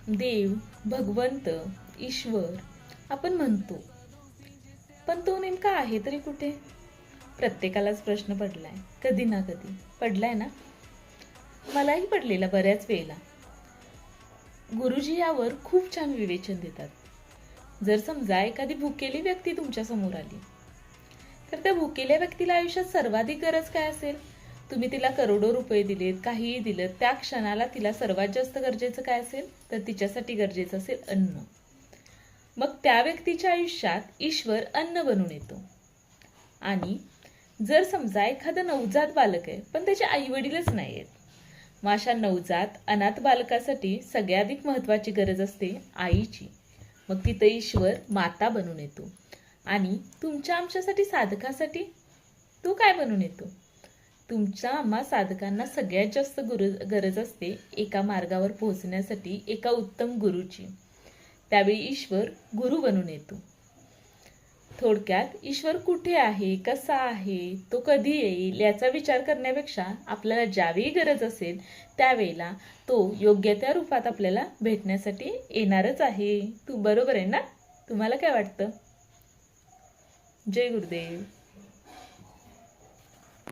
देव, भगवंत, ईश्वर आपण म्हणतो, पण तो नेमका आहे तरी कुठे? प्रत्येकालाच प्रश्न पडलाय, कधी ना कधी पडलाय ना. मलाही पडलेला बऱ्याच वेळेला. गुरुजी यावर खूप छान विवेचन देतात. जर समजा एखादी भुकेली व्यक्ती तुमच्या समोर आली, तर त्या भुकेल्या व्यक्तीला आयुष्यात सर्वाधिक गरज काय असेल? तुम्ही तिला करोडो रुपये दिलेत, काहीही दिलं, त्या क्षणाला तिला सर्वात जास्त गरजेचं काय असेल? तर तिच्यासाठी गरजेचं असेल अन्न. मग त्या व्यक्तीच्या आयुष्यात ईश्वर अन्न बनून येतो. आणि जर समजा एखादं नवजात बालक आहे, पण त्याचे आई वडीलच नाही आहेत, मग अशा नवजात अनाथ बालकासाठी सगळ्याधिक महत्वाची गरज असते आईची. मग तिथं ईश्वर माता बनून येतो. आणि तुमच्या आमच्यासाठी साधकासाठी तो काय बनून येतो? तुमच्या आम्हा साधकांना सगळ्यात जास्त गरज असते एका मार्गावर पोहोचण्यासाठी एका उत्तम गुरुची. त्यावेळी ईश्वर गुरु बनून येतो. थोडक्यात ईश्वर कुठे आहे, कसा आहे, तो कधी येईल याचा विचार करण्यापेक्षा आपल्याला ज्यावेळी गरज असेल त्यावेळेला तो योग्य त्या रूपात आपल्याला भेटण्यासाठी येणारच आहे. तू बरोबर आहे ना? तुम्हाला काय वाटतं? जय गुरुदेव.